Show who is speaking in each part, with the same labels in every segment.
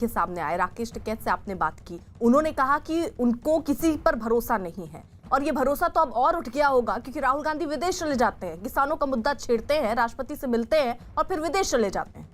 Speaker 1: के सामने आए। राकेश टिकैत से आपने बात की, उन्होंने कहा कि उनको किसी पर भरोसा नहीं है और ये भरोसा तो अब और उठ गया होगा क्योंकि राहुल गांधी विदेश चले जाते हैं, किसानों का मुद्दा छेड़ते हैं, राष्ट्रपति से मिलते हैं और फिर विदेश चले जाते हैं।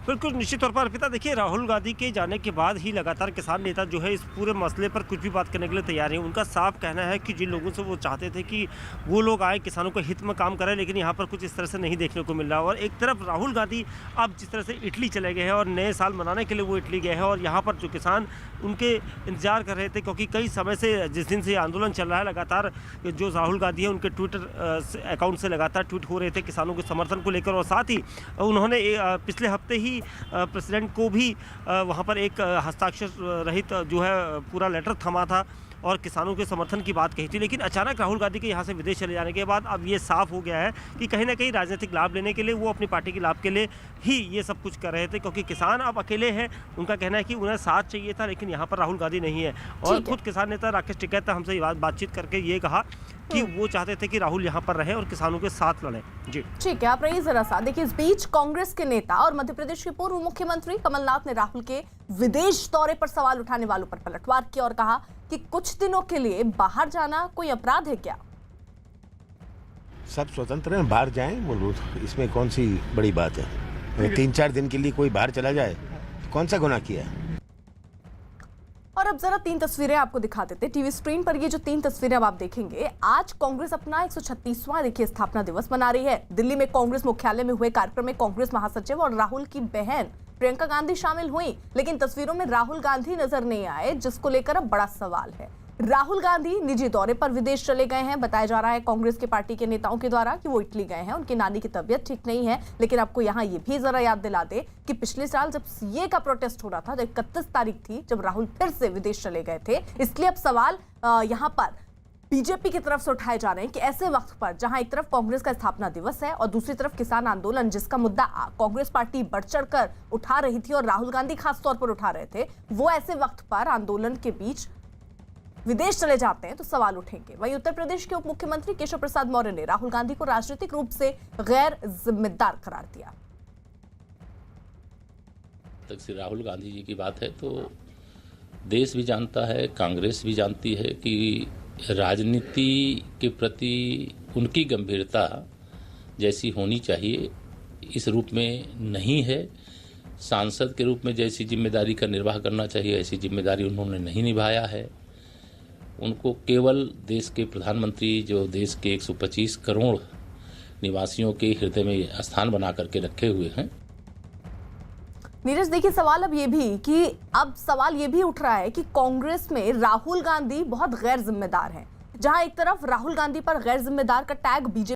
Speaker 2: बिल्कुल निश्चित तौर पर अर्पिता, देखिए राहुल गांधी के जाने के बाद ही लगातार किसान नेता जो है इस पूरे मसले पर कुछ भी बात करने के लिए तैयार हैं। उनका साफ कहना है कि जिन लोगों से वो चाहते थे कि वो लोग आए, किसानों के हित में काम करें, लेकिन यहाँ पर कुछ इस तरह से नहीं देखने को मिल रहा। और एक तरफ राहुल गांधी अब जिस तरह से इटली चले गए हैं और नए साल मनाने के लिए वो इटली गए हैं और यहाँ पर जो किसान उनके इंतजार कर रहे थे, क्योंकि कई समय से जिस दिन से आंदोलन चल रहा है लगातार जो राहुल गांधी है उनके ट्विटर अकाउंट से लगातार ट्वीट हो रहे थे किसानों के समर्थन को लेकर। और साथ ही उन्होंने पिछले हफ्ते ही प्रेसिडेंट को भी वहाँ पर एक हस्ताक्षर रहित जो है पूरा लेटर थमा था और किसानों के समर्थन की बात कही थी। लेकिन अचानक राहुल गांधी के यहाँ से विदेश चले जाने के बाद अब ये साफ हो गया है कि कहीं ना कहीं राजनीतिक लाभ लेने के लिए वो अपनी पार्टी के लाभ के लिए ही ये सब कुछ कर रहे थे, क्योंकि किसान अब अकेले हैं। उनका कहना है कि उन्हें साथ चाहिए था, लेकिन यहाँ पर राहुल गांधी नहीं है। और खुद किसान नेता राकेश टिकैत ने हमसे बातचीत करके ये कहा कि वो चाहते थे कि राहुल यहाँ पर रहे और किसानों के साथ लड़े। जी ठीक
Speaker 1: है, आप रहिए जरा सा। देखिए, इस बीच कांग्रेस के नेता और मध्य प्रदेश के पूर्व मुख्यमंत्री कमलनाथ ने राहुल के विदेश दौरे पर सवाल उठाने वालों पर पलटवार किया और कहा कि कुछ दिनों के लिए बाहर जाना कोई अपराध है क्या?
Speaker 3: सब स्वतंत्र हैं, बाहर जाएं, बोलो इसमें कौन सी बड़ी बात है। 3-4 दिन के लिए कोई बाहर चला जाए तो कौन सा गुनाह किया है।
Speaker 1: और अब जरा 3 तस्वीरें आपको दिखा देते टीवी स्क्रीन पर। ये जो 3 तस्वीरें अब आप देखेंगे, आज कांग्रेस अपना 136वां देखिए स्थापना दिवस मना रही है। दिल्ली में कांग्रेस मुख्यालय में हुए कार्यक्रम में कांग्रेस महासचिव और राहुल की बहन प्रियंका गांधी शामिल हुई, लेकिन तस्वीरों में राहुल गांधी नजर नहीं आए, जिसको लेकर अब बड़ा सवाल है। राहुल गांधी निजी दौरे पर विदेश चले गए हैं। बताया जा रहा है कांग्रेस के पार्टी के नेताओं के द्वारा कि वो इटली गए हैं, उनकी नानी की तबीयत ठीक नहीं है। लेकिन आपको यहाँ ये भी जरा याद दिला दे कि पिछले साल जब सीए का प्रोटेस्ट हो रहा था, 31 तारीख थी जब राहुल फिर से विदेश चले गए थे। इसलिए अब सवाल यहाँ पर बीजेपी की तरफ से उठाए जा रहे हैं कि ऐसे वक्त पर जहां एक तरफ कांग्रेस का स्थापना दिवस है और दूसरी तरफ किसान आंदोलन, जिसका मुद्दा कांग्रेस पार्टी बढ़ चढ़कर उठा रही थी और राहुल गांधी खास तौर पर उठा रहे थे, वो ऐसे वक्त पर आंदोलन के बीच विदेश चले जाते हैं तो सवाल उठेंगे। वहीं उत्तर प्रदेश के उप मुख्यमंत्री केशव प्रसाद मौर्य ने राहुल गांधी को राजनीतिक रूप से गैर जिम्मेदार करार दिया।
Speaker 4: तक से राहुल गांधी जी की बात है तो देश भी जानता है, कांग्रेस भी जानती है कि राजनीति के प्रति उनकी गंभीरता जैसी होनी चाहिए इस रूप में नहीं है। सांसद के रूप में जैसी जिम्मेदारी का निर्वाह करना चाहिए ऐसी जिम्मेदारी उन्होंने नहीं निभाया है। उनको केवल देश के प्रधानमंत्री, जो देश के 125 करोड़ निवासियों के हृदय में स्थान बना करके रखे हुए हैं।
Speaker 1: नीरज, देखिए सवाल अब ये भी उठ रहा है कि कांग्रेस में राहुल गांधी बहुत गैर जिम्मेदार हैं। जहां एक तरफ राहुल गांधी पर गैर जिम्मेदार का टैग बीजेपी